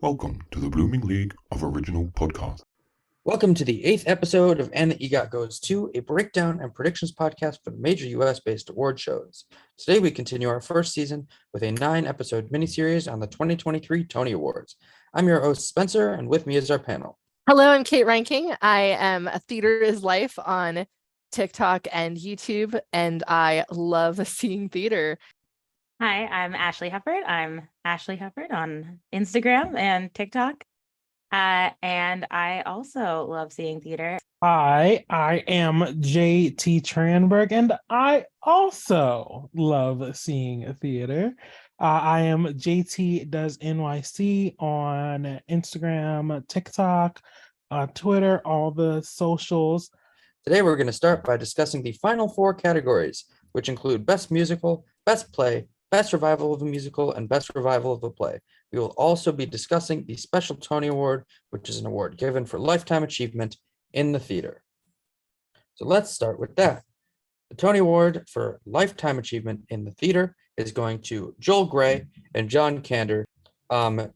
Welcome to the Blooming League of Original Podcasts. Welcome to the 8th episode of And the EGOT Goes To, a breakdown and predictions podcast for the major US-based award shows. Today we continue our first season with a 9-episode miniseries on the 2023 Tony Awards. I'm your host, Spencer, and with me is our panel. Hello, I'm Kate Ranking. I am a Theater is Life on TikTok and YouTube, and I love seeing theater. Hi, I'm Ashley Hufford. I'm Ashley Hufford on Instagram and TikTok. And I also love seeing theater. Hi, I am J.T. Tranberg, and I also love seeing theater. I am JT Does NYC on Instagram, TikTok, Twitter, all the socials. Today we're going to start by discussing the final 4 categories, which include Best Musical, Best Play, Best Revival of a Musical, and Best Revival of a Play. We will also be discussing the Special Tony Award, which is an award given for lifetime achievement in the theater. So let's start with that. The Tony Award for lifetime achievement in the theater is going to Joel Grey and John Kander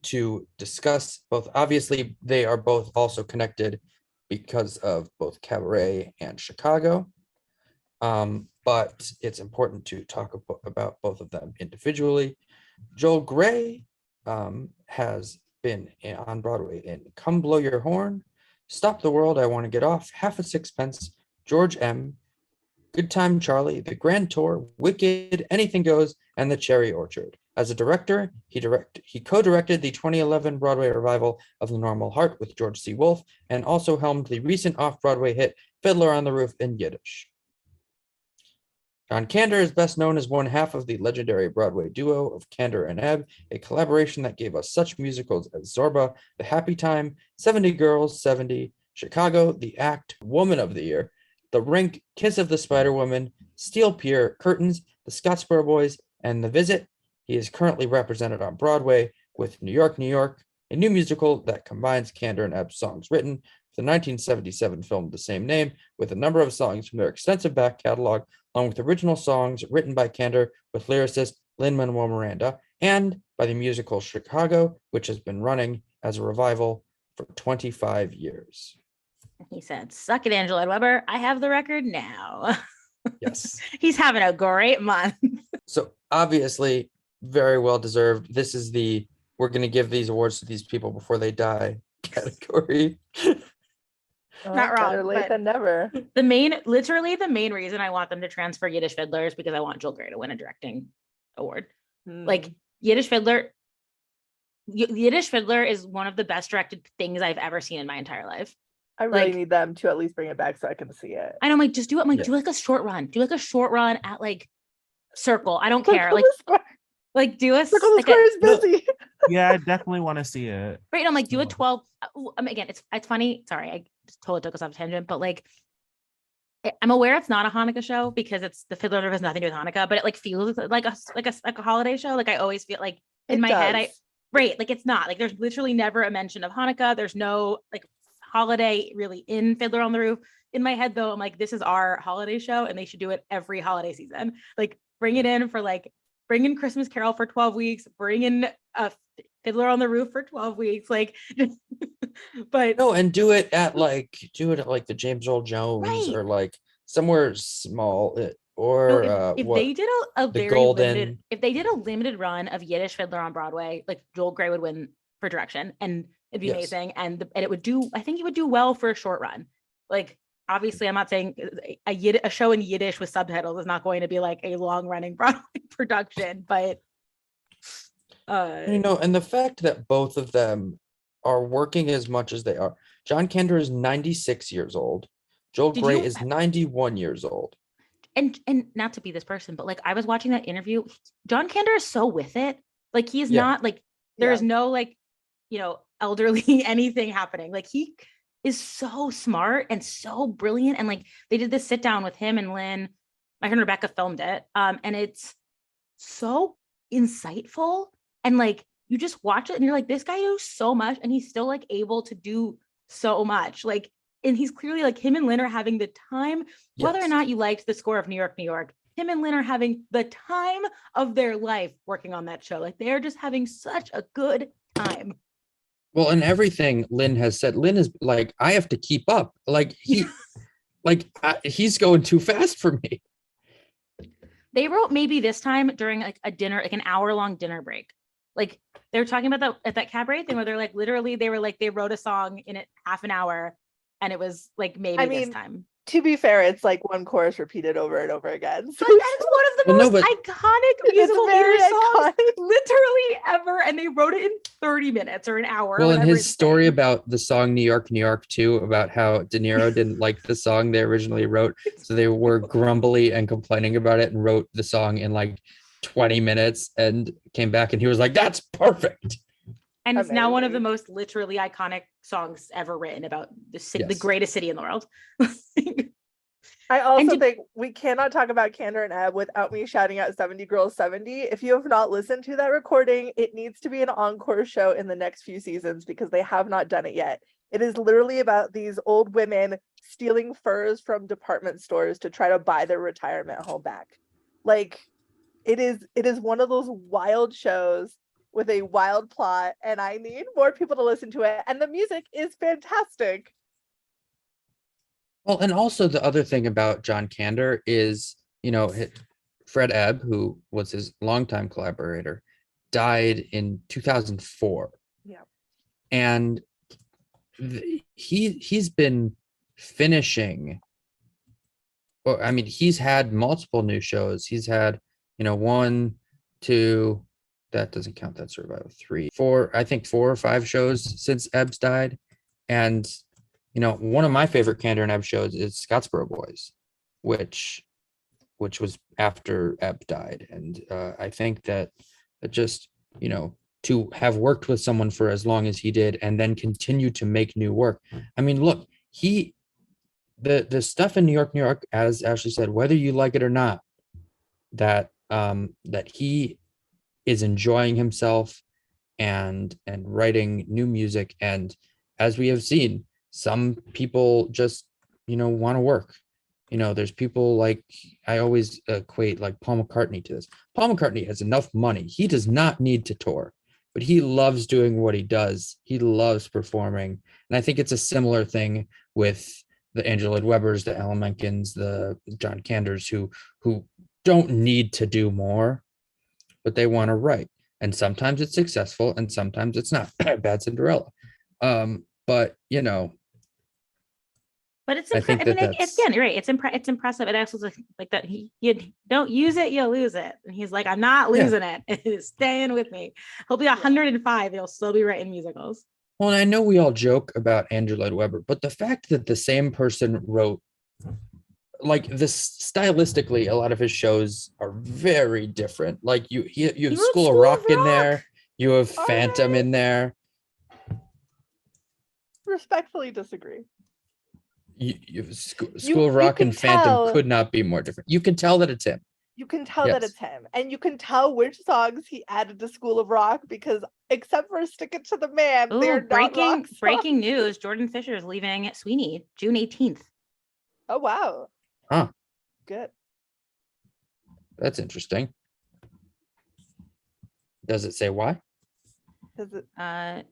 to discuss both. Obviously, they are both also connected because of both Cabaret and Chicago. But it's important to talk about both of them individually. Joel Grey has been on Broadway in Come Blow Your Horn, Stop the World, I Want to Get Off, Half a Sixpence, George M., Good Time Charlie, The Grand Tour, Wicked, Anything Goes, and The Cherry Orchard. As a director, he co-directed the 2011 Broadway revival of The Normal Heart with George C. Wolfe, and also helmed the recent off-Broadway hit Fiddler on the Roof in Yiddish. John Kander is best known as one half of the legendary Broadway duo of Kander and Ebb, a collaboration that gave us such musicals as Zorba, The Happy Time, 70 Girls, 70, Chicago, The Act, Woman of the Year, The Rink, Kiss of the Spider Woman, Steel Pier, Curtains, The Scottsboro Boys, and The Visit. He is currently represented on Broadway with New York, New York, a new musical that combines Kander and Ebb's songs written for the 1977 film of the same name with a number of songs from their extensive back catalog, along with original songs written by Kander with lyricist Lin-Manuel Miranda, and by the musical Chicago, which has been running as a revival for 25 years. He said, "Suck it, Angela Weber. I have the record now." Yes. He's having a great month. So obviously, very well deserved. This is we're going to give these awards to these people before they die category. Not wrong, Better late but- than never. The main reason I want them to transfer Yiddish Fiddler is because I want Joel Grey to win a directing award. Like Yiddish Fiddler is one of the best directed things I've ever seen in my entire life. I really Like- need them to at least bring it back so I can see it. And I'm like, just do it. I'm like, Yeah. do like a short run. Do like a short run at like Circle. I don't care. Like do a Circle the like Square a, is busy. Yeah, I definitely want to see it. right. I'm like, do a Oh. 12. Again, it's funny. Sorry, I just totally took us off a tangent, but like, I'm aware it's not a Hanukkah show because it's the Fiddler on the Roof has nothing to do with Hanukkah, but it like feels like a holiday show. Like I always feel like in It my head, does. right, like it's not like there's literally never a mention of Hanukkah. There's no like holiday really in Fiddler on the Roof. In my head though, I'm like, this is our holiday show and they should do it every holiday season. Like bring it in for like bring in Christmas Carol for 12 weeks, bring in a Fiddler on the Roof for 12 weeks, like but No, and do it at like the James Earl Jones Right. or like somewhere small, no, or if what they did a the very Golden- limited, if they did a limited run of Yiddish Fiddler on Broadway, like Joel Grey would win for direction and it'd be Yes. amazing. And it would do, I think he would do well for a short run. Like, obviously I'm not saying a show in Yiddish with subtitles is not going to be like a long running Broadway production, but and the fact that both of them are working as much as they are. John Kander is 96 years old. Joel Did Grey you- is 91 years old. and not to be this person, but like I was watching that interview, John Kander is so with it. Like he is Yeah. not like there is no like, elderly anything happening. Like he is so smart and so brilliant. And like they did this sit down with him and Lynn. My friend Rebecca filmed it. And it's so insightful. And like you just watch it and you're like, this guy knows so much and he's still like able to do so much. Like, and he's clearly like him and Lynn are having the time, whether or Yes. not you liked the score of New York, New York, him and Lynn are having the time of their life working on that show. Like they are just having such a good time. Well, and everything Lynn has said, Lynn is like, I have to keep up. Like he's going too fast for me. They wrote maybe this time during like a dinner, like an hour-long dinner break. Like they were talking about that at that cabaret thing where they're like, literally, they were like, they wrote a song in it half an hour, and it was like maybe this time. To be fair, it's like one chorus repeated over and over again. So But that is one of the Well, no, most but- iconic musical very theater songs iconic. literally ever, and they wrote it in 30 minutes or an hour. Well, and whatever his it's story saying. about the song New York, New York too, about how De Niro didn't like the song they originally wrote. So they were grumbly and complaining about it and wrote the song in like 20 minutes and came back and he was like, that's perfect. And it's now one of the Amazing. most literally iconic songs ever written about the Yes. greatest city in the world. I also did- think we cannot talk about Candor and Ebb without me shouting out 70 Girls 70. If you have not listened to that recording, it needs to be an encore show in the next few seasons because they have not done it yet. It is literally about these old women stealing furs from department stores to try to buy their retirement home back. Like it is one of those wild shows with a wild plot, and I need more people to listen to it. And the music is fantastic. Well, and also the other thing about John Kander is, Fred Ebb, who was his longtime collaborator, died in 2004. Yeah. And he's been finishing. Well, I mean, he's had multiple new shows. He's had, 1, 2, that doesn't count that Survival, 3, 4, I think 4 or 5 shows since Ebb's died. And one of my favorite Kander and Ebb shows is Scottsboro Boys, which was after Ebb died. And I think that just, to have worked with someone for as long as he did and then continue to make new work. I mean, look, the stuff in New York, New York, as Ashley said, whether you like it or not, that he is enjoying himself and writing new music. And as we have seen, some people just, want to work. There's people like, I always equate like Paul McCartney to this. Paul McCartney has enough money. He does not need to tour, but he loves doing what he does. He loves performing. And I think it's a similar thing with the Andrew Lloyd Webbers, the Alan Menkins, the John Kanders, who don't need to do more, but they want to write. And sometimes it's successful and sometimes it's not. Bad Cinderella. But But it's I think impressive. that's- Again, you're right. It's impressive. It also like that. You don't use it, you'll lose it. And he's like, I'm not Yeah. losing it. It is staying with me. He'll be 105. He'll still be writing musicals. Well, and I know we all joke about Andrew Lloyd Webber, but the fact that the same person wrote, like this stylistically, a lot of his shows are very different. Like you have wrote School of Rock in there, you have All Phantom right. in there. Respectfully disagree. School of Rock can and Phantom tell- could not be more different. You can tell that it's him. You can tell that Yes. it's him, and you can tell which songs he added to School of Rock because, except for "Stick It to the Man," they're Ooh, not breaking rock songs. breaking news. Jordan Fisher is leaving Sweeney June 18th. Oh wow! Huh. Good. That's interesting. Does it say why? Does it? Uh,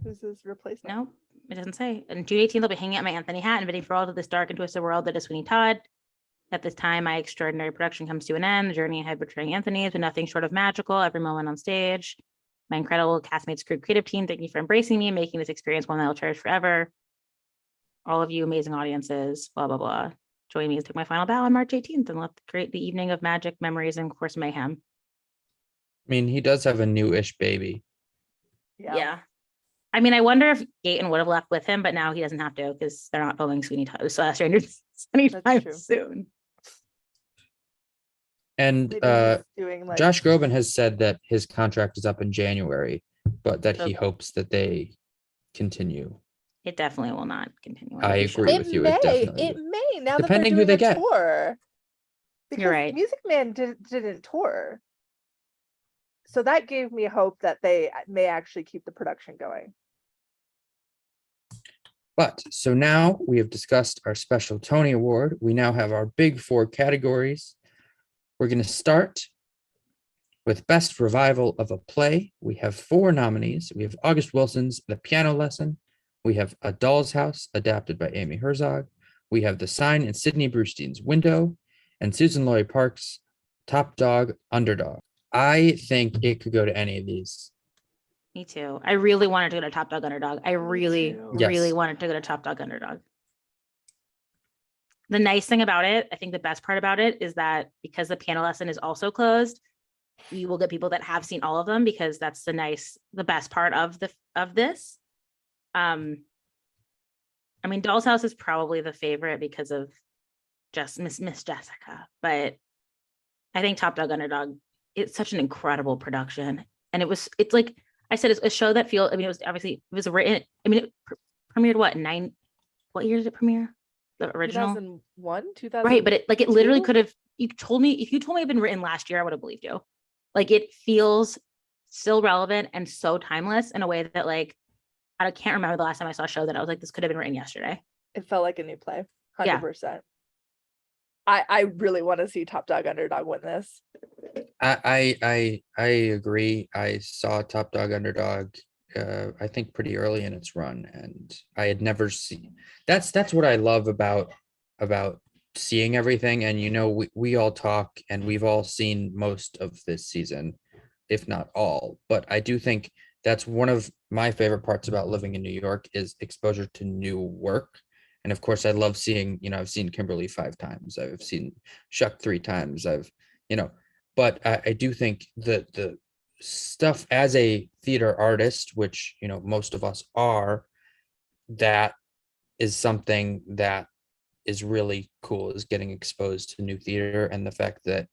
Who's his replacement? no, it doesn't say. And June 18th, I'll be hanging out my Anthony hat and bidding farewell to this dark and twisted world that is Sweeney Todd. At this time, my extraordinary production comes to an end. The journey ahead portraying Anthony has been nothing short of magical. Every moment on stage. My incredible castmates, creative team, thank you for embracing me and making this experience one that I'll cherish forever. All of you amazing audiences, blah, blah, blah. Join me as I take my final bow on March 18th and let's create the evening of magic, memories, and of course, mayhem. I mean, he does have a new-ish baby. Yeah. I mean, I wonder if Gaten would have left with him, but now he doesn't have to because they're not filming Sweeney Todd Strangers anytime true. soon. And Maybe he's doing like Josh Groban has said that his contract is up in January, but that he Okay. hopes that they continue. It definitely will not continue. I It should. agree It with you, it may. definitely It will. may now Depending that who they're they doing a get. tour. Because right. Music Man didn't tour, so that gave me hope that they may actually keep the production going. But so now we have discussed our special Tony Award. We now have our big 4 categories. We're going to start With Best Revival of a Play, we have 4 nominees. We have August Wilson's The Piano Lesson. We have A Doll's House, adapted by Amy Herzog. We have The Sign and Sidney Brustein's Window, and Susan Laurie Park's Top Dog Underdog. I think it could go to any of these. Me too. I really wanted to go to Top Dog Underdog. I really, too. really Yes. wanted to go to Top Dog Underdog. The nice thing about it, I think the best part about it is that because the piano lesson is also closed, you will get people that have seen all of them because that's the best part of this. I mean, Doll's House is probably the favorite because of just Miss Jessica, but I think Top Dog Underdog, it's such an incredible production. And it's like I said, it's a show that feels, I mean, it was written, I mean, it premiered what year did it premiere? The original? 2001, 2000. Right, but it literally could have, if you told me it had been written last year, I would have believed you. Like it feels still relevant and so timeless in a way that like, I can't remember the last time I saw a show that I was like, this could have been written yesterday. It felt like a new play. 100%. Yeah. I really want to see Top Dog Underdog win this. I agree. I saw Top Dog Underdog I think pretty early in its run, and I had never seen that's what I love about seeing everything. And you know, we all talk and we've all seen most of this season, if not all, but I do think that's one of my favorite parts about living in New York is exposure to new work. And of course, I love seeing, you know, I've seen Kimberly 5 times, I've seen Shuck 3 times, but I do think that the stuff as a theater artist, which, you know, most of us are, that is something that is really cool, is getting exposed to new theater. And the fact that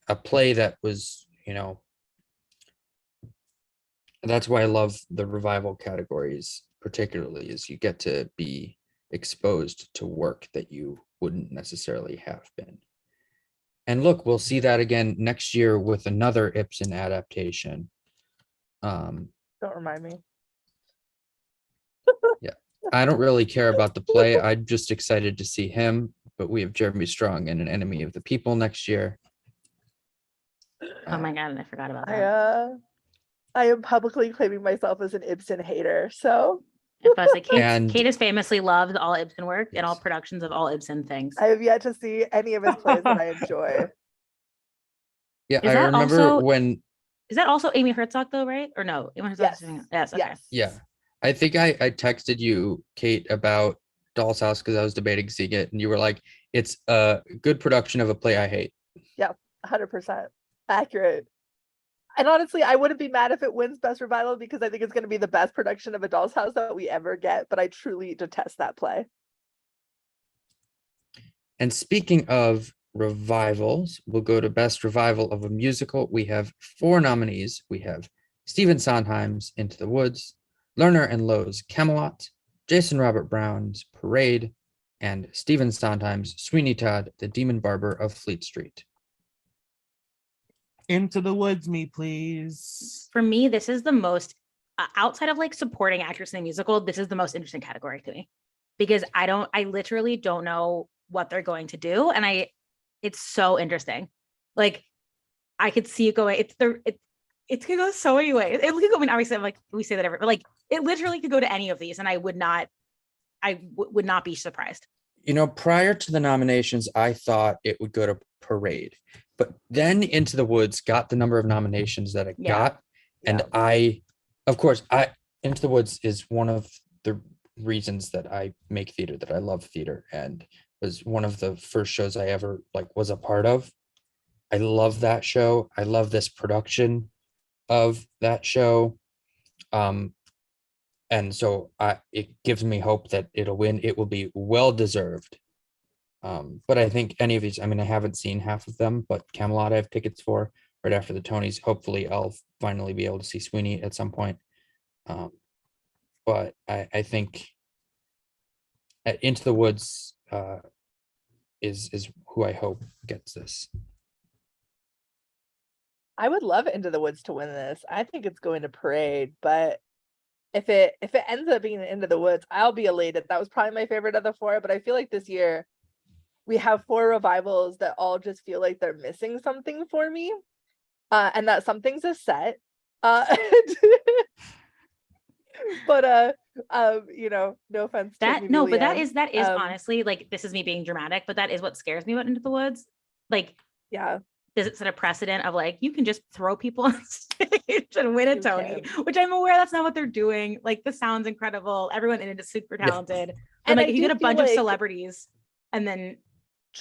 a play that was, you know, that's why I love the revival categories, particularly, is you get to be exposed to work that you wouldn't necessarily have been. And look, we'll see that again next year with another Ibsen adaptation. Don't remind me. I don't really care about the play. I'm just excited to see him, but we have Jeremy Strong in An Enemy of the People next year. Oh my God, and I forgot about that. I am publicly claiming myself as an Ibsen hater. So If I was like, And- Kate has famously loved all Ibsen work and all productions of all Ibsen things. I have yet to see any of his plays that I enjoy. Yeah, Is I that remember also- when, Is that also Amy Herzog though, right? Or no? Amy Herzog Yes. is doing it. Yes. Okay. Yes. yeah, I think I texted you, Kate, about Doll's House because I was debating seeing it, and you were like, it's a good production of a play I hate. 100% accurate. And honestly, I wouldn't be mad if it wins Best Revival because I think it's going to be the best production of A Doll's House that we ever get. But I truly detest that play. And speaking of revivals, we'll go to Best Revival of a Musical. We have 4 nominees. We have Stephen Sondheim's Into the Woods, Lerner and Lowe's Camelot, Jason Robert Brown's Parade, and Stephen Sondheim's Sweeney Todd, The Demon Barber of Fleet Street. Into the Woods, me please. For me, this is the most outside of like supporting actress in a musical. This is the most interesting category to me because I literally don't know what they're going to do, and it's so interesting. Like I could see it going. It could go so many ways. It could go. I mean, obviously, like we say that but like it literally could go to any of these, and I would not be surprised. You know, prior to the nominations, I thought it would go to Parade, but then Into the Woods got the number of nominations that it Yeah. got. And Into the Woods is one of the reasons that I make theater, that I love theater, and was one of the first shows I ever was a part of. I love that show. I love this production of that show. And so it gives me hope that it'll win. It will be well deserved. But I think any of these, I mean, I haven't seen half of them, but Camelot I have tickets for right after the Tonys. Hopefully I'll finally be able to see Sweeney at some point. But I think Into the Woods is who I hope gets this. I would love Into the Woods to win this. I think it's going to Parade, but if it ends up being Into the Woods, I'll be elated. That was probably my favorite of the 4, but I feel like this year we have 4 revivals that all just feel like they're missing something for me. and that something's a set. But you know, no offense to Mimi No, but Leanne. that is honestly, like, this is me being dramatic, but that is what scares me about Into the Woods. Like, yeah, does it set a precedent of like, you can just throw people on stage and win a You Tony, can. which I'm aware that's not what they're doing. Like, the sound's incredible. Everyone in it is super Yeah. talented. And And like, I if you do get a feel bunch of like- celebrities and then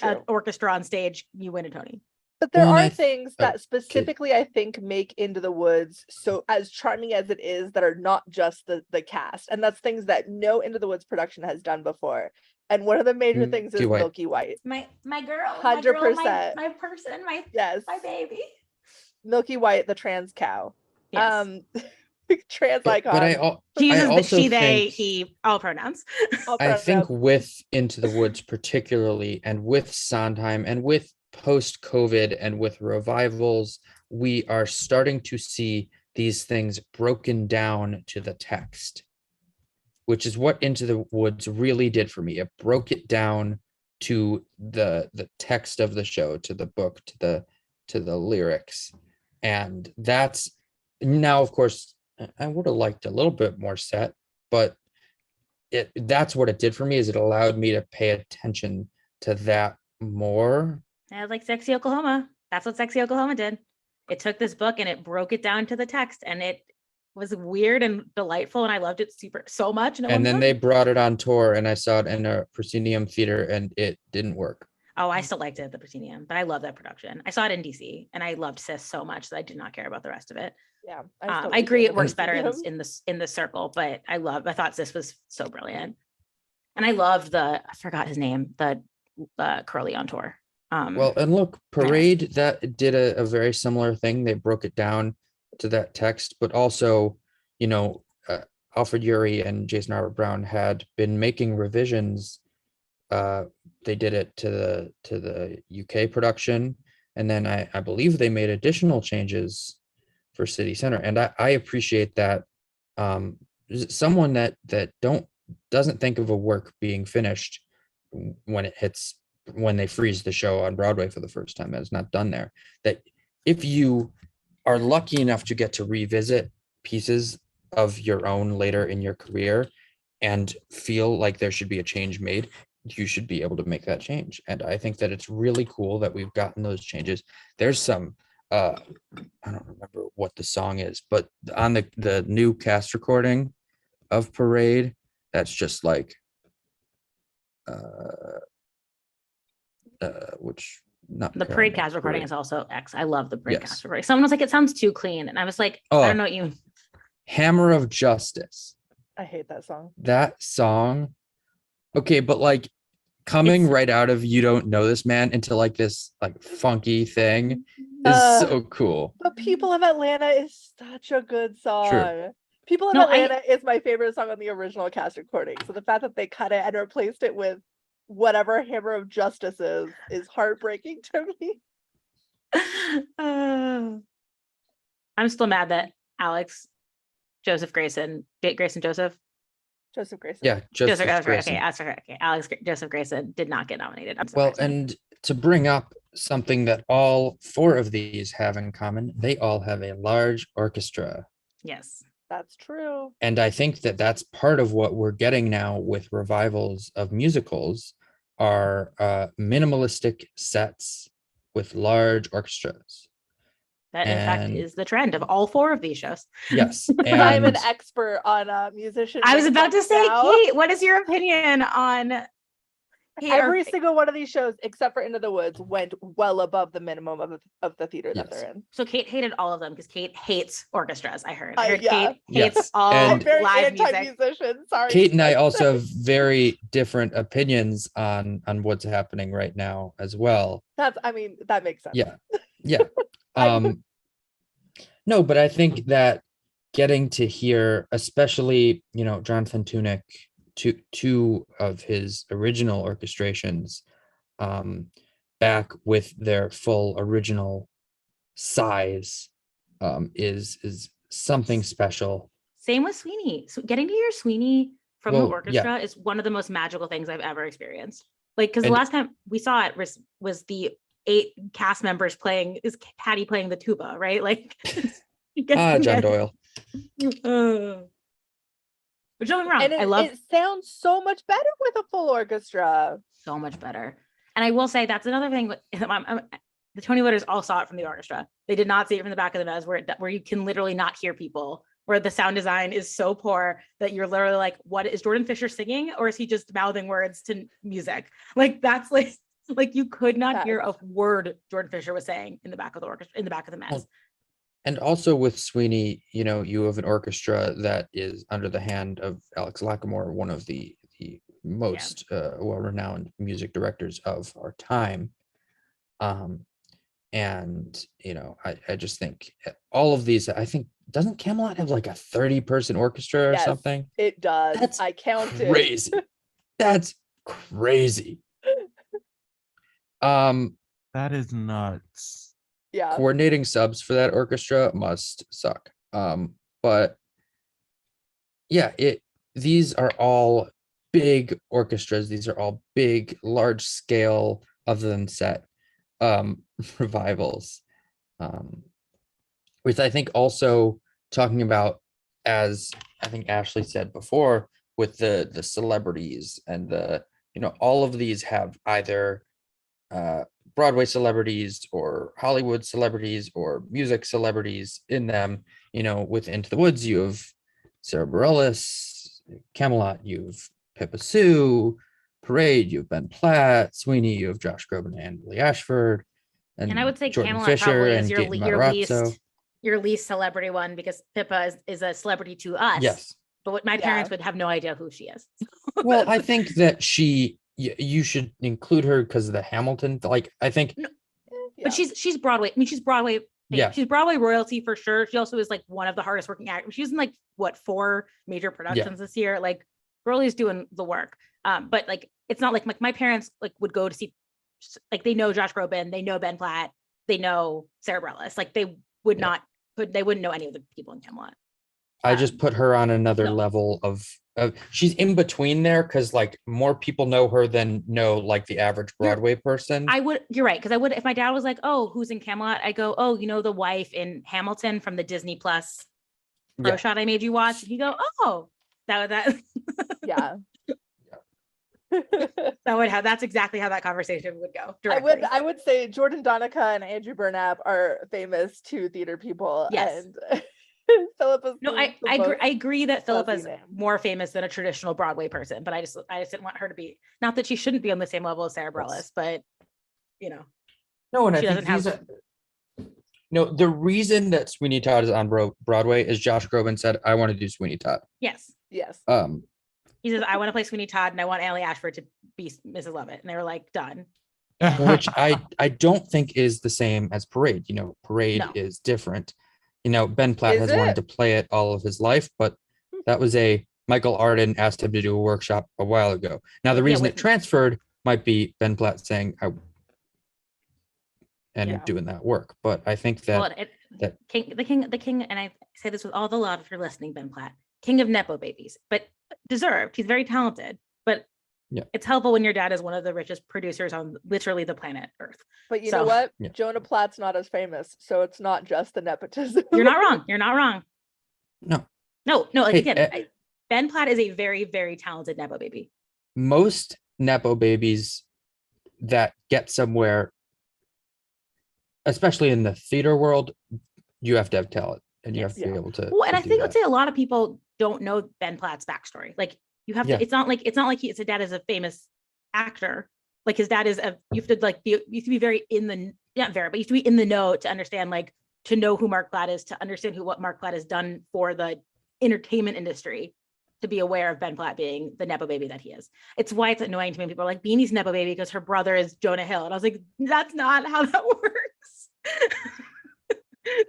an true. orchestra on stage, you win a Tony. But there Well, and are I things that specifically I think make Into the Woods so as charming as it is that are not just the cast. And that's things that no Into the Woods production has done before. And one of the major things is Milky White. Milky White. My girl, 100%. my person, Yes. my baby. Milky White, the trans cow. Yes. Trans icon. But I She uses the also she, they, think- he, all pronouns. All I think pronouns. with Into the Woods particularly, and with Sondheim, and with post-COVID, and with revivals, we are starting to see these things broken down to the text, which is what Into the Woods really did for me. It broke it down to the text of the show, to the book, to the lyrics. And that's now, of course, I would have liked a little bit more set, but that's what it did for me, is it allowed me to pay attention to that more. I was like Sexy Oklahoma. That's what Sexy Oklahoma did. It took this book and it broke it down to the text, and it was weird and delightful, and I loved it so much. And then they brought it on tour, and I saw it in a proscenium theater, and it didn't work. Oh, I still liked it at the Proscenium, but I love that production. I saw it in DC, and I loved Sis so much that I did not care about the rest of it. Yeah, I agree it works better in the circle, but I thought Sis was so brilliant, and I loved I forgot his name, the Curly on tour. Well, and look, Parade, that did a very similar thing. They broke it down to that text, but also, you know, Alfred Urey and Jason Robert Brown had been making revisions. They did it to the UK production, and then I believe they made additional changes for City Center, and I appreciate that. Someone that doesn't think of a work being finished when they freeze the show on Broadway for the first time, that is not done there. That if you are lucky enough to get to revisit pieces of your own later in your career and feel like there should be a change made, you should be able to make that change. And I think that it's really cool that we've gotten those changes. There's some, I don't remember what the song is, but on the new cast recording of Parade, that's just like, which not The Carol, Parade but cast recording Parade. is also X. I love the Parade Yes. cast recording. Someone was like, it sounds too clean, and I was like, I don't know what you. Hammer of Justice. I hate that song. That song. Okay, but like coming It's- right out of You Don't Know This Man into like this like funky thing is so cool. But People of Atlanta is such a good song. People of No, Atlanta is my favorite song on the original cast recording. So the fact that they cut it and replaced it with whatever Hammer of Justice is heartbreaking to me. I'm still mad that Joseph Grayson Joseph Grayson. Yeah, just Joseph Grayson did not get nominated. I'm well, surprised. and to bring up something that all four of these have in common, they all have a large orchestra. Yes. That's true. And I think that that's part of what we're getting now with revivals of musicals are minimalistic sets with large orchestras. That in fact And- is the trend of all four of these shows. Yes. I'm an And expert on musicians. I was about to say, now. Kate, what is your opinion on Every single one of these shows, except for Into the Woods, went well above the minimum of the theater that Yes. they're in. So Kate hated all of them because Kate hates orchestras. I heard. Yeah. Kate hates Yes. all I'm And- very live music. anti-musician. Sorry. Kate and I also have very different opinions on what's happening right now as well. That makes sense. Yeah. Yeah. No, but I think that getting to hear, especially, you know, Jonathan Tunick, two of his original orchestrations, back with their full original size, is something special. Same with Sweeney. So getting to hear Sweeney from the Well, orchestra is one of the most magical things I've ever experienced. Like, because the And- last time we saw it was the 8 cast members playing, is Patty playing the tuba, right? Like, you get- John Doyle. But don't get me wrong, And I love it sounds so much better with a full orchestra. so much better. And I will say that's another thing. The Tony voters all saw it from the orchestra. They did not see it from the back of the mez, where you can literally not hear people, where the sound design is so poor that you're literally like, what is Jordan Fisher singing, or is he just mouthing words to music? Like, that's like you could not hear a word Jordan Fisher was saying in the back of the orchestra, in the back of the mez. And also with Sweeney, you know, you have an orchestra that is under the hand of Alex Lacamoire, one of the most well-renowned music directors of our time. And, you know, I just think all of these, I think, doesn't Camelot have like a 30-person orchestra or Yes, something? It does. That's I counted. Crazy. That's crazy. That is nuts. Yeah. Coordinating subs for that orchestra must suck. But yeah, these are all big orchestras. These are all big, large scale, other than set revivals. Which I think also talking about, as I think Ashley said before, with the celebrities and all of these have either Broadway celebrities or Hollywood celebrities or music celebrities in them. You know, with Into the Woods, you have Sarah Bareilles. Camelot, you have Pippa Sue. Parade, you have Ben Platt. Sweeney, you have Josh Groban and Lee Ashford. And I would say Jordan Camelot Fisher probably is and your, Gaten your Matarazzo. least celebrity one, because Pippa is a celebrity to us. Yes. But what my parents would have no idea who she is. Well, I think that you should include her because of the Hamilton. Like, I think. No, but she's Broadway. I mean, she's Broadway. Yeah. She's Broadway royalty for sure. She also is like one of the hardest working actors. She was in like 4 major productions this year. Like, girl is doing the work. But like, it's not like my parents like would go to see, like, they know Josh Groban, they know Ben Platt, they know Sarah Bareilles. Like, they would not, they wouldn't know any of the people in Camelot. I just put her on another level of she's in between there because like more people know her than know like the average Broadway person. You're right. Because I would, if my dad was like, oh, who's in Camelot? I go, oh, you know, the wife in Hamilton from the Disney Plus pro shot I made you watch. And you go, oh, that. Yeah. That's exactly how that conversation would go. Directly. I would say Jordan Donica and Andrew Burnap are famous to theater people. Yes. And Philippa's I agree that Philippa's more famous than a traditional Broadway person, but I just didn't want her to be, not that she shouldn't be on the same level as Sarah Bareilles, but you know. No, and she I think the reason that Sweeney Todd is on Broadway is Josh Groban said, I want to do Sweeney Todd. Yes. He says, I want to play Sweeney Todd and I want Allie Ashford to be Mrs. Lovett. And they were like, done. Which I don't think is the same as Parade. You know, Parade is different. You know, Ben Platt has wanted to play it all of his life, but that was Michael Arden asked him to do a workshop a while ago. Now, the reason it transferred might be Ben Platt saying, doing that work. But I think that, the king, and I say this with all the love if you're listening, Ben Platt, king of Nepo babies, but deserved. He's very talented, but it's helpful when your dad is one of the richest producers on literally the planet Earth. But you know what? Jonah Platt's not as famous, so it's not just the nepotism. You're not wrong. No. Like, Hey, again, Ben Platt is a very, very talented Nepo baby. Most Nepo babies that get somewhere, especially in the theater world, you have to have talent and you have to be able to. Well, and I think I'd say a lot of people don't know Ben Platt's backstory. Like, you have to, it's not like his dad is a famous actor. Like, his dad is you have to like you have to be very in the, but you have to be in the know to understand, like, to know who Mark Platt is, to understand what Mark Platt has done for the entertainment industry, to be aware of Ben Platt being the Nepo baby that he is. It's why it's annoying to me. People are like, Beanie's Nepo baby because her brother is Jonah Hill. And I was like, that's not how that works.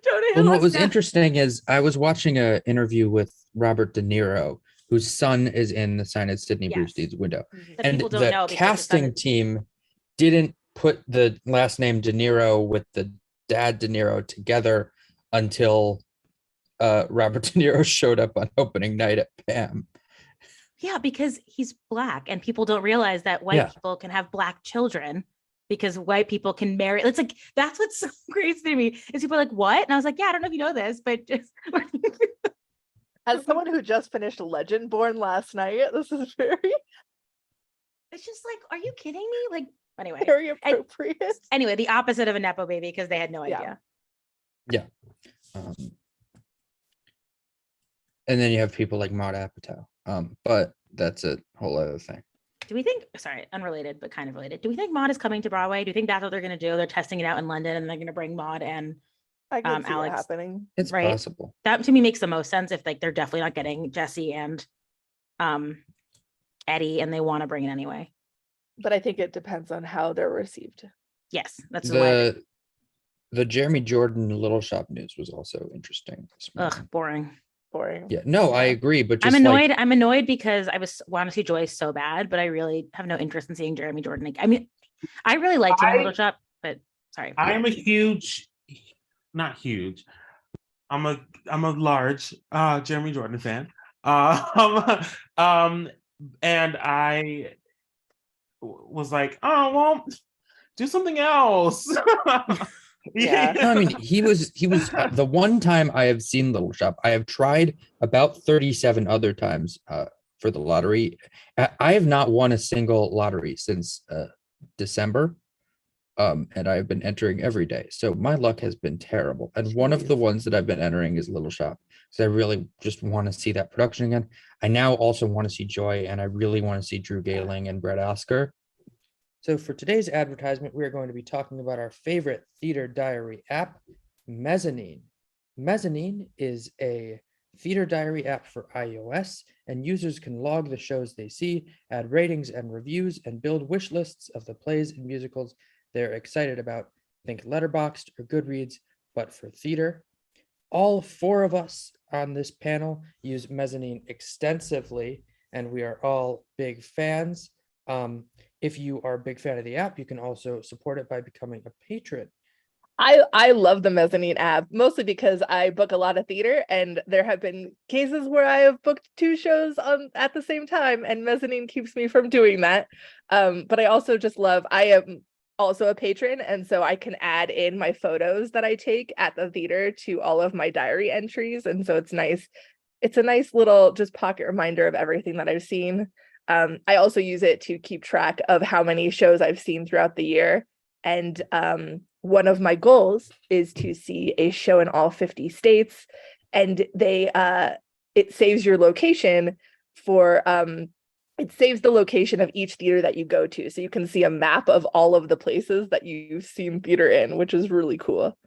Jonah Hill. And what was interesting is I was watching an interview with Robert De Niro, whose son is in The Sign of Sidney Brewster's Window. And the casting team didn't put the last name De Niro with the dad De Niro together until Robert De Niro showed up on opening night at PAM. Yeah, because he's Black and people don't realize that white people can have Black children because white people can marry. It's like, that's what's so crazy to me is people are like, what? And I was like, yeah, I don't know if you know this, but just As someone who just finished Legendborn last night, this is very, it's just like, are you kidding me? Like, anyway, very appropriate. anyway, the opposite of a Nepo baby because they had no Yeah. idea. Yeah. And then you have people like Maud Apatow. But that's a whole other thing. Do we think, sorry, unrelated, but kind of related. Do we think Maud is coming to Broadway? Do you think that's what they're going to do? They're testing it out in London and they're going to bring Maud and I can see Alex. it happening. It's Right. possible. that to me makes the most sense if like they're definitely not getting Jesse and Eddie and they want to bring it anyway. But I think it depends on how they're received. Yes, that's why. The Jeremy Jordan Little Shop news was also interesting this morning. Ugh, boring. Boring. Yeah, no, I Yeah. agree, but just I'm annoyed. like, I'm annoyed because I want to see Joyce so bad, but I really have no interest in seeing Jeremy Jordan. I mean, I really liked him in Little Shop, but sorry. I'm a huge, not huge. I'm a large Jeremy Jordan fan. And I was like, oh well, do something else. Yeah. no, I mean, he was the one time I have seen Little Shop. I have tried about 37 other times for the lottery. I have not won a single lottery since December. And I've been entering every day. So my luck has been terrible. And one of the ones that I've been entering is Little Shop. Because I really just want to see that production again. I now also want to see Joy, and I really want to see Drew Gayling and Brett Oscar. So for today's advertisement, we are going to be talking about our favorite theater diary app, Mezzanine. Mezzanine is a theater diary app for iOS, and users can log the shows they see, add ratings and reviews, and build wish lists of the plays and musicals they're excited about. Think Letterboxd or Goodreads, but for theater. All four of us on this panel use Mezzanine extensively, and we are all big fans. If you are a big fan of the app, you can also support it by becoming a patron. I love the Mezzanine app, mostly because I book a lot of theater, and there have been cases where I have booked 2 shows at the same time, and Mezzanine keeps me from doing that. But I also just love, I am also a patron, and so I can add in my photos that I take at the theater to all of my diary entries, and so it's nice. It's a nice little just pocket reminder of everything that I've seen. I also use it to keep track of how many shows I've seen throughout the year. And one of my goals is to see a show in all 50 states. And it saves your location for, it saves the location of each theater that you go to. So you can see a map of all of the places that you've seen theater in, which is really cool.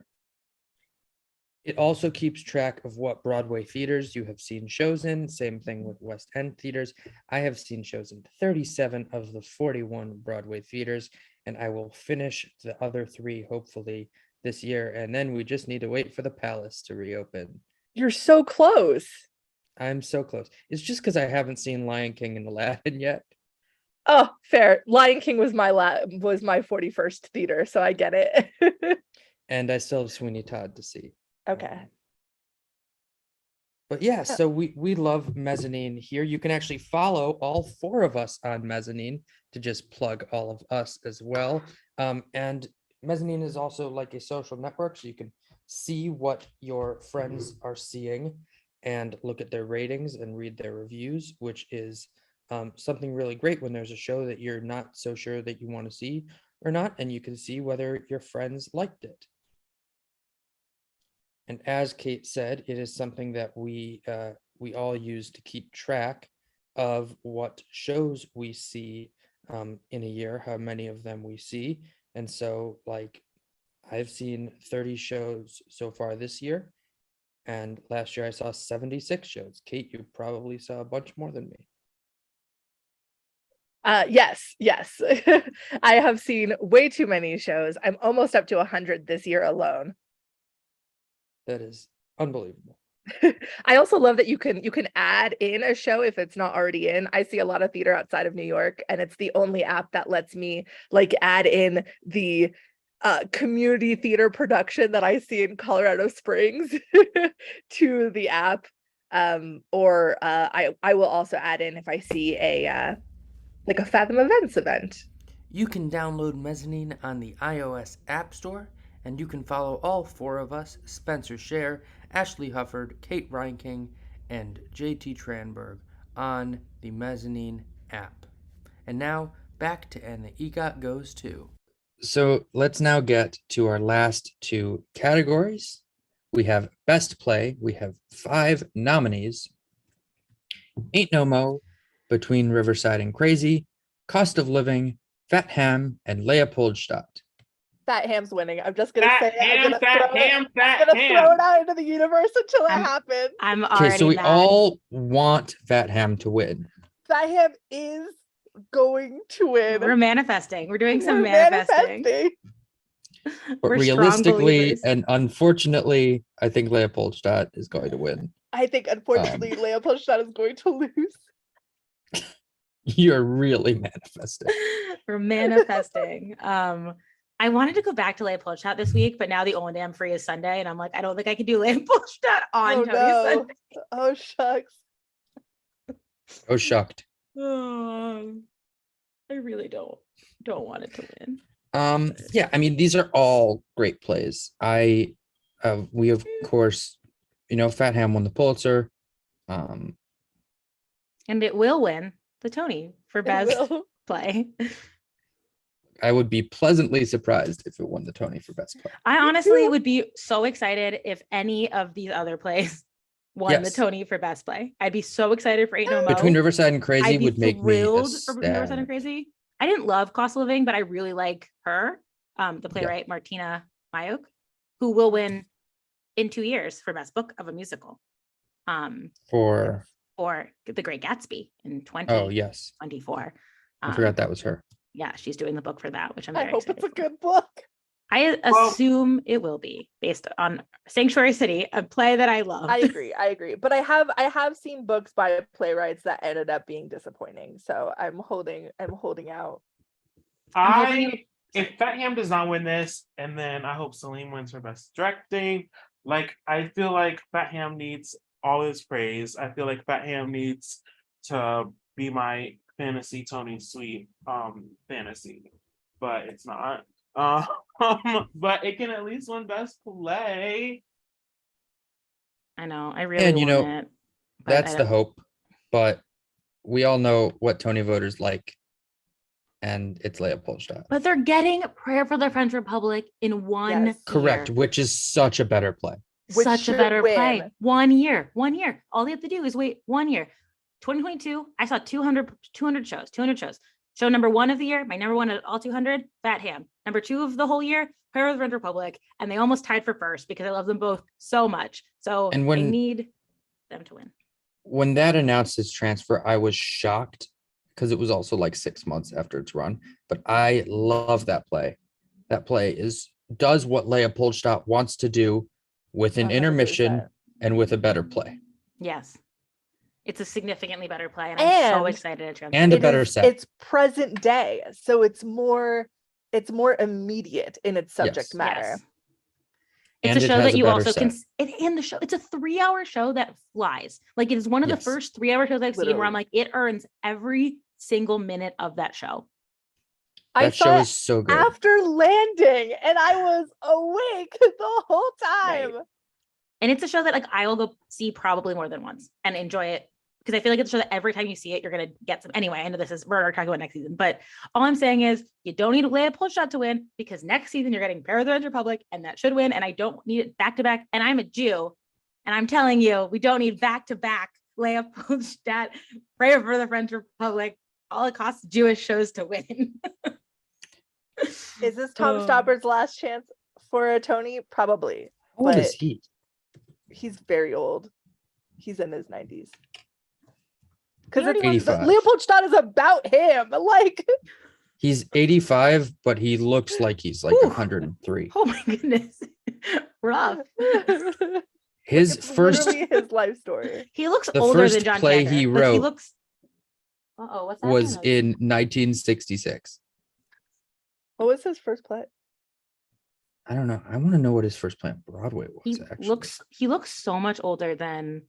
It also keeps track of what Broadway theaters you have seen shows in. Same thing with West End theaters. I have seen shows in 37 of the 41 Broadway theaters, and I will finish the other 3 hopefully this year. And then we just need to wait for the Palace to reopen. You're so close. I'm so close. It's just because I haven't seen Lion King and Aladdin yet. Oh, fair. Lion King was my 41st theater, so I get it. And I still have Sweeney Todd to see. Okay. But yeah, so we love Mezzanine here. You can actually follow all 4 of us on Mezzanine to just plug all of us as well. And Mezzanine is also like a social network, so you can see what your friends are seeing and look at their ratings and read their reviews, which is something really great when there's a show that you're not so sure that you want to see or not, and you can see whether your friends liked it. And as Kate said, it is something that we all use to keep track of what shows we see in a year, how many of them we see. And so, like, I've seen 30 shows so far this year, and last year I saw 76 shows. Kate, you probably saw a bunch more than me. Yes. I have seen way too many shows. I'm almost up to 100 this year alone. That is unbelievable. I also love that you can add in a show if it's not already in. I see a lot of theater outside of New York, and it's the only app that lets me like add in the community theater production that I see in Colorado Springs to the app. Or I will also add in if I see a like a Fathom Events event. You can download Mezzanine on the iOS App Store, and you can follow all four of us, Spencer Scher, Ashley Hufford, Kate Reinking, and JT Tranberg, on the Mezzanine app. And now, back to And the EGOT Goes To. So let's now get to our last two categories. We have Best Play. We have 5 nominees. Ain't No Mo, Between Riverside and Crazy, Cost of Living, Fat Ham, and Leopoldstadt. Fat Ham's winning. I'm just gonna Fat say it. I'm ham, gonna fat throw it. ham, I'm fat gonna throw ham. it out into the universe until it I'm- happens. I'm Okay, already so we mad. all want Fat Ham to win. Fat Ham is going to win. We're manifesting. We're doing some We're manifesting. But We're strong realistically believers. and unfortunately, I think Leopoldstadt is going to win. I think unfortunately Leopoldstadt is going to lose. You're really manifesting. We're manifesting. I wanted to go back to Leopoldstadt this week, but now the only day I'm free is Sunday, and I'm like, I don't think I can do Leopoldstadt on Oh Tony no. Sunday. Oh shucks. Oh, shucked. I really don't want it to win. Yeah, I mean, these are all great plays. We of course, Fat Ham won the Pulitzer. And it will win the Tony for It best will. play. I would be pleasantly surprised if it won the Tony for best play. I honestly would be so excited if any of these other plays won the Yes. Tony for best play. I'd be so excited for Ain't No Mo. Between Riverside and Crazy I'd be would make me thrilled for Between Riverside and ecstatic. Crazy. I didn't love Cost of Living, but I really like her, the playwright Martina Mayuk, who will win in 2 years for Best Book of a Musical. For Or The Great Gatsby in 2024. yes, I Um, forgot that was her. Yeah, she's doing the book for that, which I'm I very hope excited it's a for. good book. I Well- assume it will be based on Sanctuary City, a play that I love. I agree. But I have seen books by playwrights that ended up being disappointing. So I'm holding out. If Fat Ham does not win this, and then I hope Celine wins for best directing. Like, I feel like Fat Ham needs all his praise. I feel like Fat Ham needs to be my fantasy Tony Sweet fantasy, but it's not. But it can at least win best play. I know. I really And want it. but that's I the don't- hope. But we all know what Tony voters like, and it's Leopoldstadt. But they're getting Prayer for the French Republic in 1 Yes. Correct, year. which is such a better play. Which Such a should better play. win. 1 year. 1 year. All they have to do is wait 1 year. 2022, I saw 200 shows. Show number 1 of the year, my number 1 at all 200, Fat Ham. Number 2 of the whole year, Prayer of the French Republic. And they almost tied for first because I love them both so much. So And I when- need them to win. When that announced his transfer, I was shocked because it was also like 6 months after its run. But I love that play. That play does what Leopoldstadt wants to do with an intermission 100%. and with a better play Yes. It's a significantly better play. And I'm so And- excited to transfer. and a It better is- set. It's present day, so it's more immediate in its subject Yes. matter. Yes. It's And a it show has that a you better also can set. in the show. It's a 3-hour show that flies. Like, it is one of the Yes. first 3-hour shows I've seen where I'm Literally. like, it earns every single minute of that show. I That saw show it is so good. after landing, and I was awake the whole time. Right. And it's a show that like I will go see probably more than once and enjoy it because I feel like it's a show that every time you see it, you're gonna get some. Anyway, I know we're talking about next season, but all I'm saying is you don't need Leopoldstadt to win because next season you're getting Prayer of the French Republic, and that should win. And I don't need it back to back. And I'm a Jew, and I'm telling you, we don't need back to back Leopoldstadt, Prayer for the French Republic. All it costs Jewish shows to win. Is this Tom Oh. Stopper's last chance for a Tony? Probably. How old is but- he? He's very old. He's in his 90s. Because already won- 85. Leopoldstadt is about him. Like, He's 85, but he looks like he's like Whew. 103. Oh my goodness, rough. His it's first literally his life story. He looks The older than first John play Kander, he but wrote looks. What's that? was in 1966. What was his first play? I don't know. I want to know what his first play on Broadway was. He Actually, looks so much older than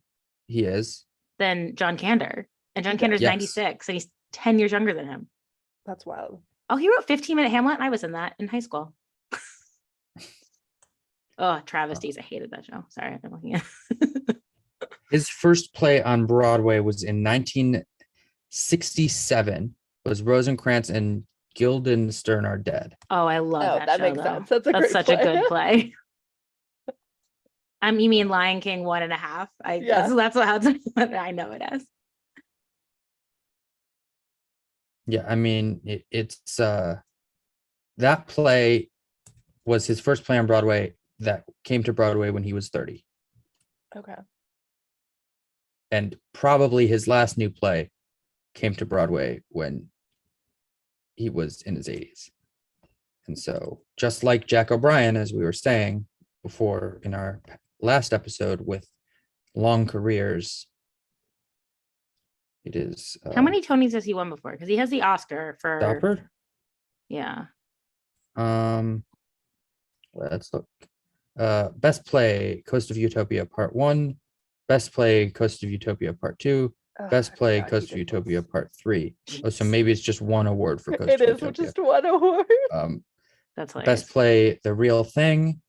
he is. John Kander, and John He does. Kander's Yes. 96, and he's 10 years younger than him. That's wild. Oh, he wrote 15-minute Hamlet. I was in that in high school. Oh, travesties. I hated that show. Sorry, I've been looking at His first play on Broadway was in 1967. Was Rosencrantz and Guildenstern Are Dead. Oh, I love Oh, that that show, makes though. sense. That's a great such play. a good play. You mean Lion King 1.5? Yeah. That's what I know it as. Yeah, I mean it's that play was his first play on Broadway that came to Broadway when he was 30. Okay. And probably his last new play came to Broadway when he was in his 80s. And so just like Jack O'Brien, as we were saying before in our last episode, with long careers, it is How many Tonys has he won before? Because he has the Oscar for Stoppard. Yeah. Let's look. Best play, Coast of Utopia Part 1. Best play, Coast of Utopia Part 2. Best I play, forgot he Coast of did Utopia this. Part 3. Oh, so maybe it's just one award for Coast It of is Utopia. just one award. That's hilarious. Best play, The Real Thing.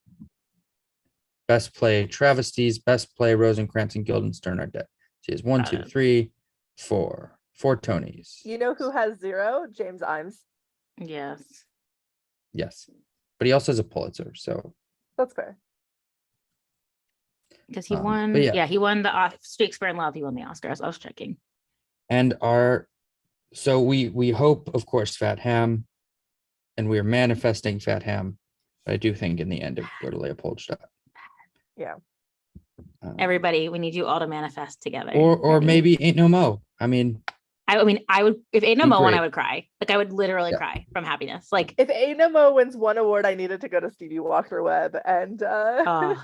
Best play, Travesties. Best play, Rosencrantz and Guildenstern Are Dead. So he has 1, 2, 3, 4 Tonys. You know who has 0? James Imes. Yes. Yes, but he also has a Pulitzer. So That's fair. Because he but won. yeah. Yeah, he won the Shakespeare in Love. He won the Oscars. I was checking. And so we hope, of course, Fat Ham, and we're manifesting Fat Ham. But I do think in the end it would go to Leopoldstadt. Yeah. Everybody, we need you all to manifest together. Or Ready? maybe Ain't No Mo. I mean, I would, if Ain't No Be Mo won, great. I would cry. Like I would literally Yeah. cry from happiness. Like, If Mo wins one award, I needed to go to Stevie Walker Webb, and that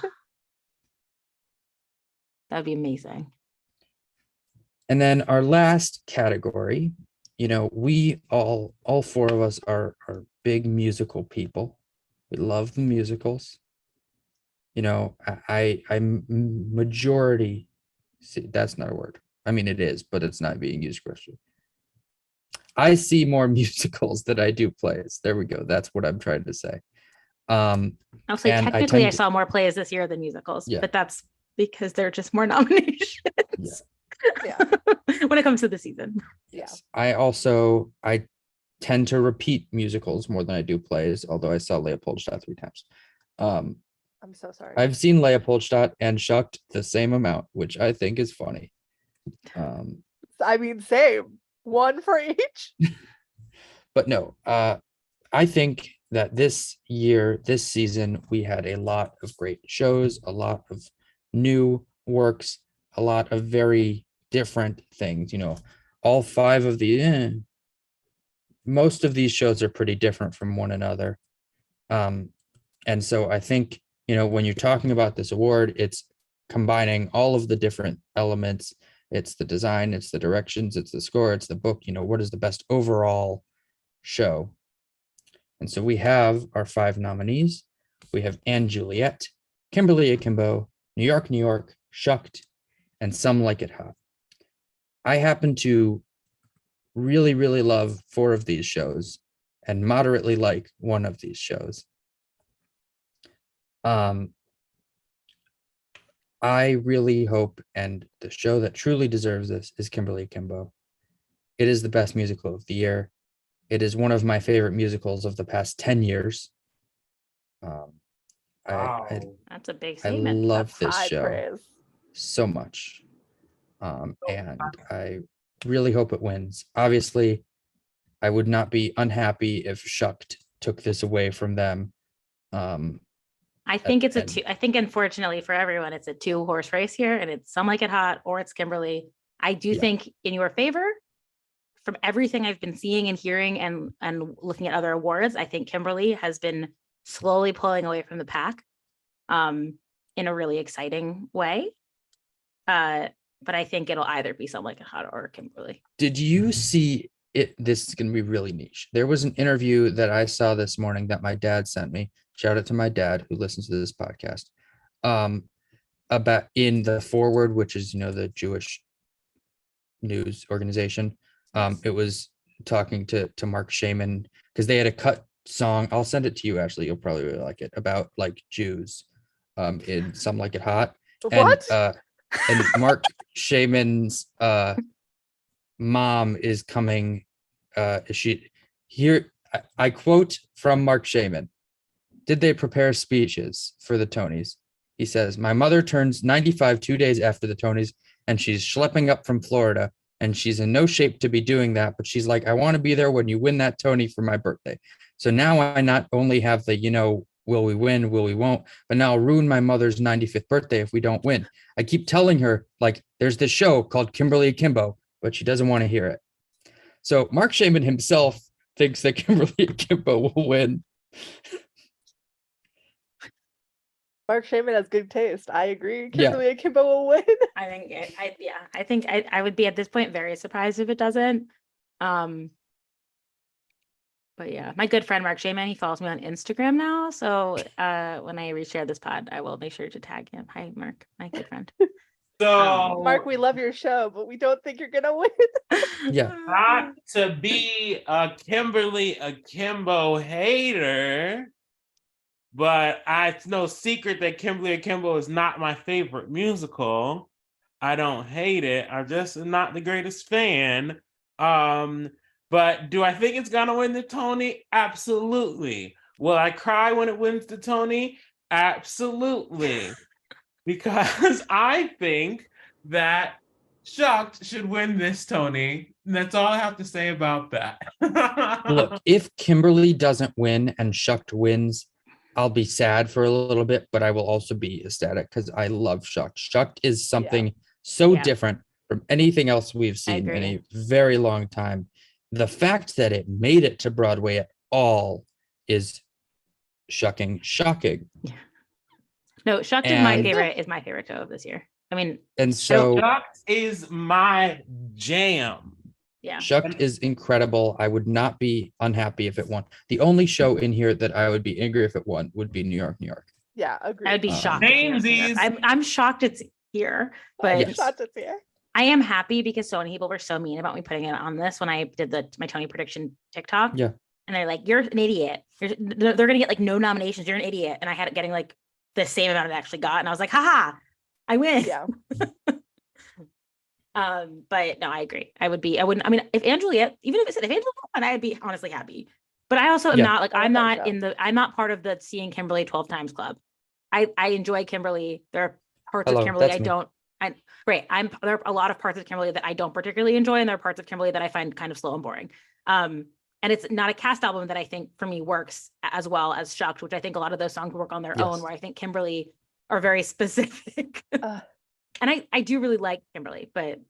would be amazing. and then our last category, we all four of us are big musical people. We love the musicals. I'm majority. See, that's not a word. I mean, it is, but it's not being used correctly. I see more musicals than I do plays. There we go. That's what I'm trying to say. I'll say and technically I saw more plays this year than musicals, Yeah. but that's because there are just more nominations. Yeah. When it comes to the season. Yes. I tend to repeat musicals more than I do plays, although I saw Leopoldstadt 3 times. I'm so sorry. I've seen Leopoldstadt and Shucked the same amount, which I think is funny. I mean, same. One for each. But no, I think that this season, we had a lot of great shows, a lot of new works, a lot of very different things. All 5 of most of these shows are pretty different from one another. And so I think, when you're talking about this award, it's combining all of the different elements. It's the design, it's the directions, it's the score, it's the book. What is the best overall show? And so we have our 5 nominees. We have Anne Juliet, Kimberly Akimbo, New York, New York, Shucked, and Some Like It Hot. I happen to really, really love 4 of these shows and moderately like one of these shows. I really hope, and the show that truly deserves this is Kimberly Akimbo. It is the best musical of the year. It is one of my favorite musicals of the past 10 years. Wow. That's a big I statement. love That's this high show praise. so much. And I really hope it wins. Obviously, I would not be unhappy if Shucked took this away from them. I think it's I think unfortunately for everyone, it's a 2-horse race here, and it's Some Like It Hot or it's Kimberly. I do think in your favor, from everything I've been seeing and hearing and looking at other awards, I think Kimberly has been slowly pulling away from the pack in a really exciting way. But I think it'll either be Some Like It Hot or Kimberly. Did you see it? This is going to be really niche. There was an interview that I saw this morning that my dad sent me. Shout out to my dad who listens to this podcast. About in the Forward, which is, the Jewish news organization. It was talking to Mark Shaman. because they had a cut song. I'll send it to you, Ashley. You'll probably really like it, about like Jews in Some Like It Hot. What? And Mark Shaman's mom is coming. She here I quote from Mark Shaman. Did they prepare speeches for the Tonys? He says, my mother turns 95 2 days after the Tonys, and she's schlepping up from Florida, and she's in no shape to be doing that, but she's like, I want to be there when you win that Tony for my birthday. So now I not only have the, will we win, will we won't, but now I'll ruin my mother's 95th birthday if we don't win. I keep telling her, like, there's this show called Kimberly Akimbo, but she doesn't want to hear it. So Mark Shaman himself thinks that Kimberly Akimbo will win. Mark Shaman has good taste. I agree. Yeah. Kimberly Akimbo will win. I think I would be at this point very surprised if it doesn't. But yeah, my good friend Mark Shaman, he follows me on Instagram now. So when I reshare this pod, I will make sure to tag him. Hi, Mark, my good friend. So Mark, we love your show, but we don't think you're gonna win. Yeah. not to be a Kimberly Akimbo hater, but it's no secret that Kimberly Akimbo is not my favorite musical. I don't hate it. I'm just not the greatest fan. But do I think it's gonna win the Tony? Absolutely. Will I cry when it wins the Tony? Absolutely. Because I think that Shucked should win this Tony. And that's all I have to say about that. Look, if Kimberly doesn't win and Shucked wins, I'll be sad for a little bit, but I will also be ecstatic because I love Shucked. Shucked is something so different from anything else we've seen in a very long time. The fact that it made it to Broadway at all is shocking. Yeah. No, Shucked is my favorite show of this year. I mean, and so Shucked is my jam. Yeah. Shucked is incredible. I would not be unhappy if it won. The only show in here that I would be angry if it won would be New York, New York. Yeah, agree. I'd be shocked. I'm shocked it's here, but shocked it's here. I am happy because so many people were so mean about me putting it on this when I did my Tony prediction TikTok. Yeah. And they're like, you're an idiot. They're going to get like no nominations. You're an idiot. And I had it getting like the same amount it actually got. And I was like, haha, I win. Yeah. But no, I agree. I mean, if Angela won, I'd be honestly happy. But I also am not like, I'm not part of the seeing Kimberly 12 times club. I enjoy Kimberly. There are parts of Kimberly there are a lot of parts of Kimberly that I don't particularly enjoy, and there are parts of Kimberly that I find kind of slow and boring. And it's not a cast album that I think for me works as well as Shucked, which I think a lot of those songs work on their own, where I think Kimberly are very specific. And I do really like Kimberly, but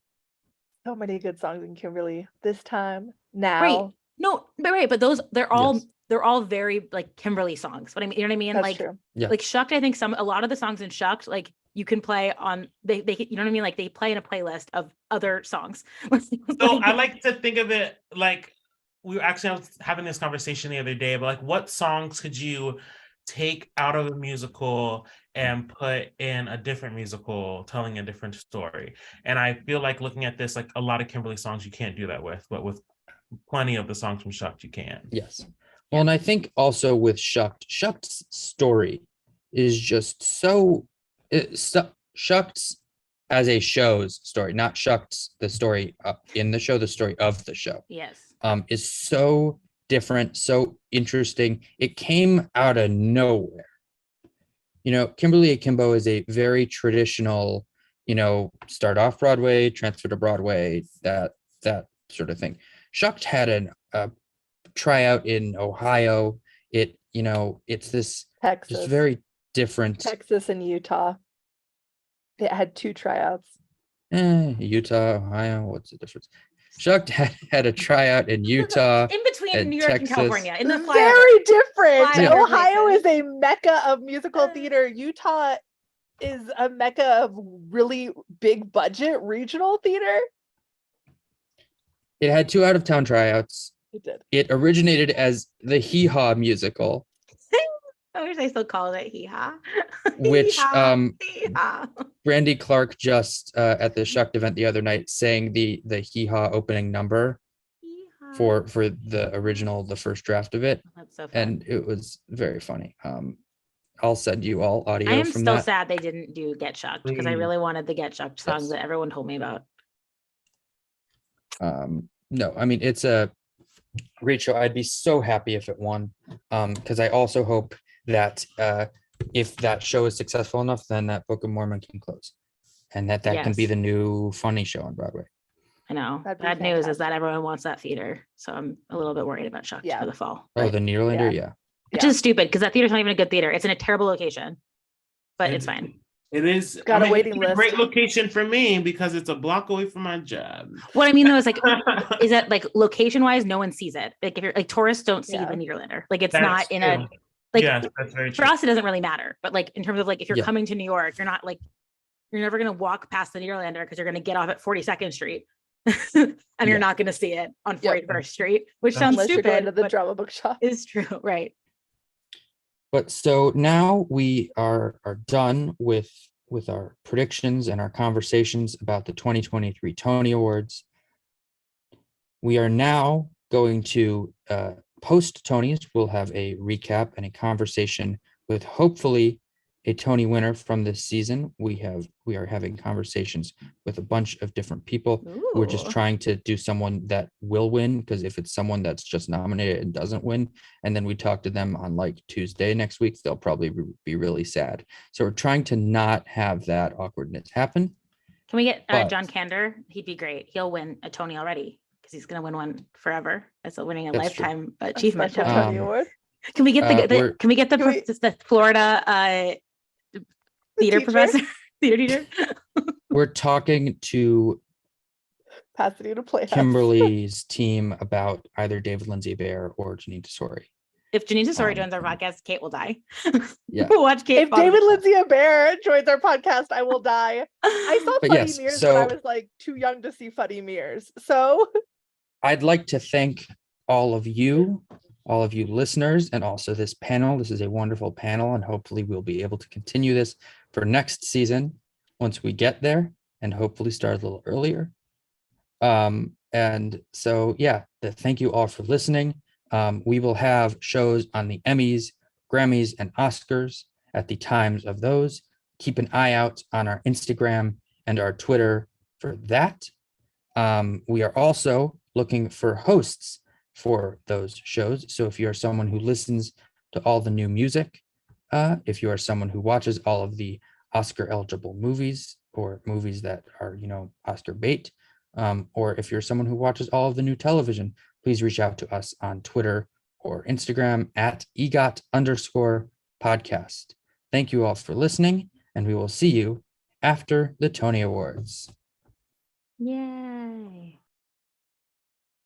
so many good songs in Kimberly this time now. But those they're all very like Kimberly songs. But I mean, you know what I mean? That's like true. like Shucked, I think a lot of the songs in Shucked, like you can play on they you know what I mean? Like they play in a playlist of other songs. So I like to think of it like we were actually having this conversation the other day about like what songs could you take out of a musical and put in a different musical telling a different story. And I feel like looking at this, like a lot of Kimberly songs you can't do that with, but with plenty of the songs from Shucked you can. Yes. Well, and I think also with Shucked's story is just Shucked's as a show's story, not Shucked's the story in the show, the story of the show. Yes. Is so different, so interesting. It came out of nowhere. Kimberly Akimbo is a very traditional, start off Broadway, transfer to Broadway, that sort of thing. Shucked had a tryout in Ohio. It's this Texas. just very different. Texas and Utah. It had 2 tryouts. Utah, Ohio, what's the difference? Shucked had a tryout in Utah. In between New York Texas. and California. In the very different. flyover Ohio places. is a mecca of musical theater. Utah is a mecca of really big budget regional theater. It had 2 out-of-town tryouts. It did. It originated as the Hee Haw musical, I wish I still called it Hee Haw. which Hee Haw. Brandy Clark just at the Shucked event the other night sang the Hee Haw opening number for the original, the first draft of it, That's so fun. and it was very funny. I'll send you all I audio am from still that. sad they didn't do Get Shocked because I Please. really wanted the Get Shocked songs Yes. that everyone told me about. No, I mean, it's a great show. I'd be so happy if it won, because I also hope that if that show is successful enough, then that Book of Mormon can close, and that can be Yes. the new funny show on Broadway. I know. That'd be Bad news is that fantastic. everyone wants that theater. So I'm a little bit worried about Shocked Yeah. for the fall. Oh, but- the Nederlander, yeah. Which Yeah. is stupid because that theater's not even a good theater. It's in a terrible location, but it's It- fine. It is. Got a it's waiting list. Great location for me because it's a block away from my job. What I mean though is like, is that like location wise, no one sees it. Like if you're like tourists don't see Yeah. the Nederlander. Like it's That's not in true. a like Yes, that's very for true. us it doesn't really matter. But like in terms of like if you're Yeah. coming to New York, you're not like you're never gonna walk past the Nederlander because you're gonna get off at 42nd Street. And Yeah. you're not gonna see it on Yep. 41st Street, which That's- sounds Unless you're going stupid, to the but drama book shop. is true, right? But so now we are done with our predictions and our conversations about the 2023 Tony Awards. We are now going to post Tonys. We'll have a recap and a conversation with hopefully a Tony winner from this season. We are having conversations with a bunch of different people. We're just Ooh. trying to do someone that will win, because if it's someone that's just nominated and doesn't win, and then we talk to them on like Tuesday next week, they'll probably be really sad. So we're trying to not have that awkwardness happen. Can we get But- John Kander? He'd be great. He'll win a Tony already because he's going to win one forever. It's winning a That's true. lifetime A achievement. special Tony. Tony Award. Can we get we're- can we get the Can we- just the Florida theater teacher? professor, theater teacher? We're talking to Pasadena Playhouse. Kimberly's team about either David Lindsay Bear or Janine Tesori. If Janine Tesori Um, joins our podcast, Kate will die. Yeah. We'll watch Kate. If fall. David Lindsay Bear joins our podcast, I will die. I saw But Funny yes, Mirrors when I so- was like too young to see Funny Mirrors. So I'd like to thank all of you listeners, and also this panel. This is a wonderful panel, and hopefully we'll be able to continue this for next season once we get there, and hopefully start a little earlier. And so, yeah, thank you all for listening. We will have shows on the Emmys, Grammys, and Oscars at the times of those. Keep an eye out on our Instagram and our Twitter for that. We are also looking for hosts for those shows. So if you're someone who listens to all the new music, if you are someone who watches all of the Oscar eligible movies or movies that are, Oscar bait, or if you're someone who watches all of the new television, please reach out to us on Twitter or Instagram at EGOT_podcast. Thank you all for listening, and we will see you after the Tony Awards. Yay.